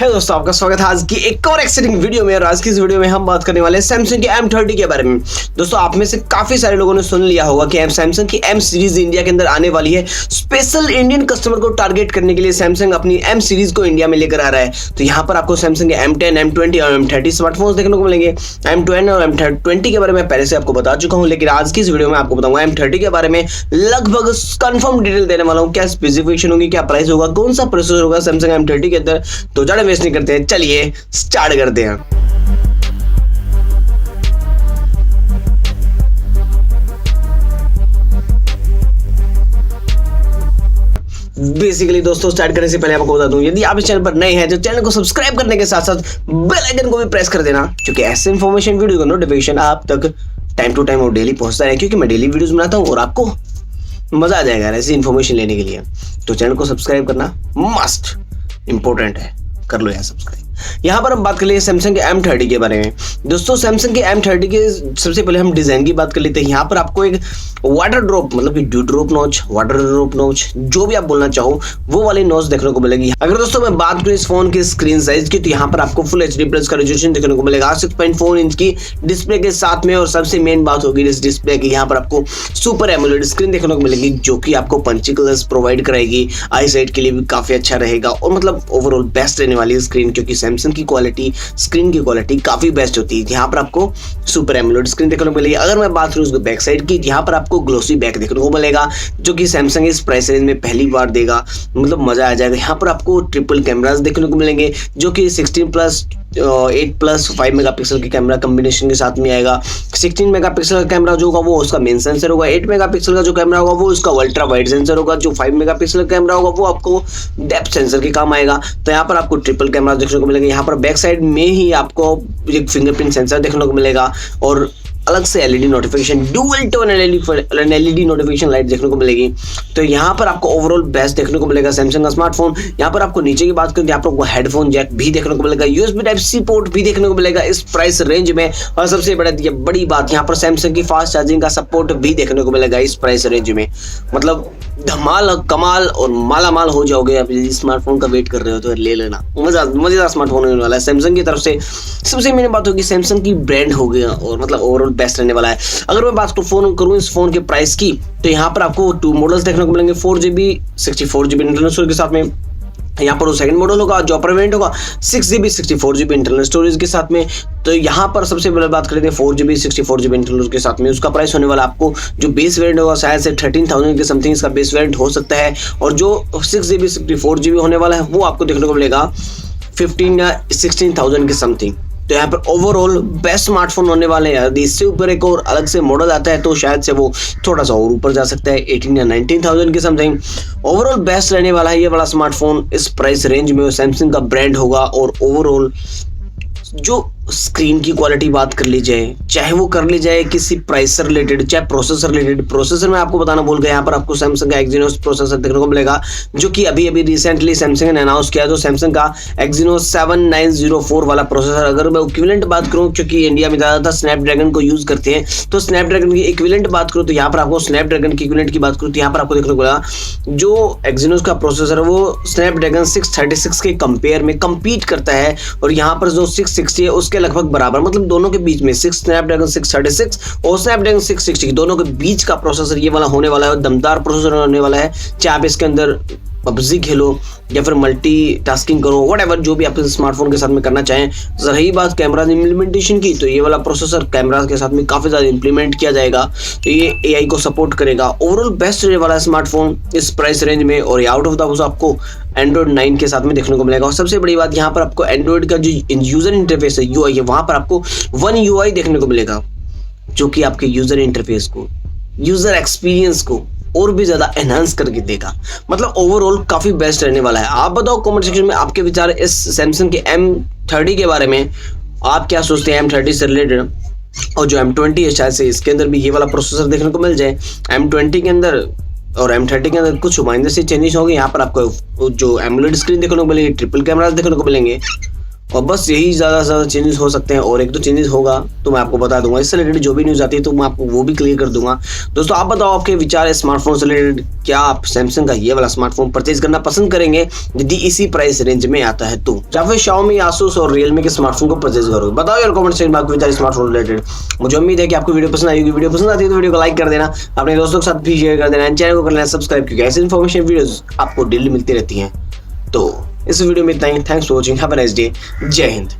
है दोस्तों, आपका स्वागत है आज की एक और एक्साइटिंग वीडियो में। और आज की इस वीडियो में हम बात करने वाले हैं सैमसंग के M30 के बारे में। दोस्तों, आप में से काफी सारे लोगों ने सुन लिया होगा कि सैमसंग की M सीरीज इंडिया के अंदर आने वाली है। स्पेशल इंडियन कस्टमर को टारगेट करने के लिए सैमसंग अपनी M सीरीज को इंडिया में लेकर आ रहा है। तो यहाँ पर आपको सैमसंग के M10, M20 और M30 स्मार्टफोन्स देखने को मिलेंगे। M10 और M20 के बारे में पहले से आपको बता चुका हूँ, लेकिन आज की इस वीडियो में आपको बताऊंगा M30 के बारे में लगभग कंफर्म डिटेल देने वाला हूँ। क्या स्पेसिफिकेशन होगी, क्या प्राइस होगा, कौन सा प्रोसेसर होगा सैमसंग M30 के अंदर। तो ज्यादा वेस्ट नहीं करते हैं, चलिए स्टार्ट करते हैं। बेसिकली दोस्तों, स्टार्ट करने से पहले आपको बता दूं, यदि आप इस चैनल पर नए हैं तो चैनल को सब्सक्राइब करने के साथ साथ बेल आइकन को भी प्रेस कर देना, क्योंकि ऐसे इंफॉर्मेशन वीडियो का नोटिफिकेशन आप तक टाइम टू टाइम और डेली पहुंचता है। क्योंकि मैं डेली वीडियोस बनाता हूं और आपको मजा आ जाएगा ऐसी इन्फॉर्मेशन लेने के लिए। तो चैनल को सब्सक्राइब करना मस्ट इंपॉर्टेंट है, कर लो यार सब्सक्राइब। यहाँ पर हम बात कर लेंगे सैमसंग के M30 के बारे में। दोस्तों, सैमसंग के M30 के सबसे पहले हम डिजाइन की बात कर लेते हैं। यहाँ पर आपको एक वाटर ड्रॉप, मतलब कि dew drop notch, water drop notch, जो भी आप बोलना चाहो वो वाली नॉच देखने को मिलेगी। अगर दोस्तों मैं बात करूँ इस फोन के स्क्रीन साइज की, तो यहाँ पर आपको फुल HD प्लस का रेजोल्यूशन देखने को मिलेगा 6.4 इंच की डिस्प्ले के साथ में। और सबसे मेन बात होगी इस डिस्प्ले की, यहाँ पर आपको सुपर एमोलेड स्क्रीन देखने को मिलेगी, जो कि आपको पंची कलर्स प्रोवाइड कराएगी। आई साइट के लिए भी काफी अच्छा रहेगा और मतलब ओवरऑल बेस्ट रहने वाली स्क्रीन, क्योंकि सैमसंग की क्वालिटी, स्क्रीन की क्वालिटी काफी बेस्ट होती है। यहाँ पर आपको सुपर एमोलेड स्क्रीन देखने को मिलेगी। अगर मैं बात करूँ उसके बैक साइड की, यहाँ पर आपको ग्लोसी बैक देखने को मिलेगा, जो कि सैमसंग इस प्राइस रेंज में पहली बार देगा, मतलब मजा आ जाएगा। यहाँ पर आपको ट्रिपल कैमरास देखने को मिलेंगे, जो कि 8+5 मेगापिक्सल के कैमरा कॉम्बिनेशन के साथ में आएगा। 16 मेगापिक्सल का कैमरा जो होगा वो उसका मेन सेंसर होगा। 8 मेगापिक्सल का जो कैमरा होगा वो उसका अल्ट्रा वाइड सेंसर होगा। जो 5 मेगापिक्सल का कैमरा होगा वो आपको डेप्थ सेंसर के काम आएगा। तो यहाँ पर आपको ट्रिपल कैमरा देखने को मिलेंगे। यहाँ पर बैक साइड में ही आपको एक फिंगरप्रिंट सेंसर देखने को मिलेगा और अलग से LED notification, dual tone LED notification light देखने को मिलेगी। तो यहाँ पर आपको ओवरऑल बेस्ट देखने को मिलेगा सैमसंग का स्मार्टफोन। यहाँ पर आपको नीचे की बात करें तो यहाँ पर आपको हेडफोन जैक भी देखने को मिलेगा, USB Type-C पोर्ट भी देखने को मिलेगा इस प्राइस रेंज में। और सबसे बड़ी बात, यहाँ पर सैमसंग की फास्ट चार्जिंग का सपोर्ट भी देखने को मिलेगा इस प्राइस रेंज में। मतलब धमाल, कमाल और माला माल हो जाओगे। आप यदि स्मार्टफोन का वेट कर रहे हो तो ले लेना, मजेदार स्मार्टफोन होने वाला है सैमसंग की तरफ से। सबसे मेन बात होगी सैमसंग की ब्रांड हो गया और मतलब ओवरऑल बेस्ट रहने वाला है। अगर मैं बात करूँ इस फोन के प्राइस की, तो यहाँ पर आपको 2 मॉडल्स देखने को मिलेंगे, 4GB 64GB इंटरनल स्टोरेज के साथ में। यहाँ पर वो सेकंड मॉडल होगा जो अपर वेरिएंट होगा 6GB 64GB इंटरनल स्टोरेज के साथ में। तो यहाँ पर सबसे पहले बात करेंगे 4GB 64GB इंटरनल के साथ में, उसका प्राइस होने वाला आपको जो बेस वेरिएंट होगा शायद से 13,000 के समथिंग इसका बेस वेरिएंट हो सकता है। और जो 6GB 64GB होने वाला है वो आपको देखने को मिलेगा 15 या 16,000 के समथिंग। तो यहाँ पर ओवरऑल बेस्ट स्मार्टफोन होने वाले हैं। यदि इससे ऊपर एक और अलग से मॉडल आता है तो शायद से वो थोड़ा सा और ऊपर जा सकता है, 18 या 19,000 के समथिंग। ओवरऑल बेस्ट रहने वाला है ये वाला स्मार्टफोन इस प्राइस रेंज में। सैमसंग का ब्रांड होगा और ओवरऑल जो स्क्रीन की क्वालिटी बात कर ली जाए, चाहे वो कर ली जाए किसी प्राइस से रिलेटेड, चाहे प्रोसेसर रिलेटेड। प्रोसेसर में आपको बताना भूल गया, यहाँ पर आपको सैमसंग का एक्जीनोस प्रोसेसर देखने को मिलेगा, जो कि अभी रिसेंटली सैमसंग ने अनाउंस किया। तो सैमसंग का एक्जीनोस 7904 वाला प्रोसेसर। अगर मैं इक्विवेलेंट बात करूँ, क्योंकि इंडिया में ज्यादातर स्नैपड्रैगन को यूज करते हैं, तो स्नैपड्रैगन की इक्विवेलेंट बात करूँ तो यहाँ पर आपको स्नैपड्रैगन की इक्विवेलेंट की बात करूँ तो यहाँ पर आपको देखने को मिलेगा जो एक्जीनोस का प्रोसेसर है वो स्नैपड्रैगन 636 के कंपेयर में कम्पीट करता है। और यहाँ पर जो 660 है उसके लगभग बराबर, मतलब दोनों के बीच में स्नैपड्रैगन 636 और स्नैपड्रैगन 660 दोनों के बीच का प्रोसेसर ये वाला होने वाला है। दमदार प्रोसेसर होने वाला है, चाहे आप इसके अंदर पबजी खेलो या फिर मल्टीटास्किंग करो, व्हाटएवर जो भी आप स्मार्टफोन के साथ में करना चाहें। रही बात कैमरा इम्प्लीमेंटेशन की, तो ये वाला प्रोसेसर कैमरा के साथ में काफी ज्यादा इंप्लीमेंट किया जाएगा। तो ये AI को सपोर्ट करेगा। ओवरऑल बेस्ट रहने वाला स्मार्टफोन इस प्राइस रेंज में। और आउट ऑफ द बॉक्स आपको Android 9 के साथ में देखने को मिलेगा। और सबसे बड़ी बात, यहाँ पर आपको एंड्रॉइड का जो यूजर इंटरफेस है UI है, वहां पर आपको One UI देखने को मिलेगा, जो कि आपके यूजर इंटरफेस को, यूजर एक्सपीरियंस को और भी ज्यादा एनहांस करके देगा। मतलब ओवरऑल काफी बेस्ट रहने वाला है। आप बताओ कमेंट सेक्शन में आपके विचार इस सैमसंग के M30 के बारे में। आप क्या सोचते हैं M30 से रिलेटेड? और जो M20 है शायद से इसके अंदर भी ये वाला प्रोसेसर देखने को मिल जाए। M20 के अंदर और M30 के अंदर कुछ माइनर से चेंजेस होंगे। यहाँ पर आपको जो एमोलेड स्क्रीन देखने को मिलेगी, ट्रिपल कैमरास देखने को मिलेंगे और बस यही ज़्यादा से ज़्यादा चेंजेस हो सकते हैं, और एक दो चेंजेस होगा तो मैं आपको बता दूंगा। इससे रिलेटेड जो भी न्यूज़ आती है तो मैं आपको वो भी क्लियर कर दूंगा। दोस्तों आप बताओ आपके विचार है स्मार्टफोन से रिलेटेड, क्या आप सैमसंग का ये वाला स्मार्टफोन परचेज करना पसंद करेंगे यदि इसी प्राइस रेंज में आता है तो, या फिर Xiaomi, Asus और Realme के स्मार्टफोन को परचेज करोगे? बताओ यार कमेंट सेक्शन में आपके विचार स्मार्टफोन रिलेटेड। मुझे उम्मीद है कि आपको वीडियो पसंद आई होगी। वीडियो पसंद आती है तो वीडियो को लाइक कर देना, अपने दोस्तों के साथ भी शेयर कर देना, चैनल को कर लेना सब्सक्राइब, क्योंकि ऐसी इन्फॉर्मेशन वीडियोस आपको डेली मिलती रहती हैं। तो इस वीडियो में इतना ही। Thanks for watching, have a nice day, जय हिंद।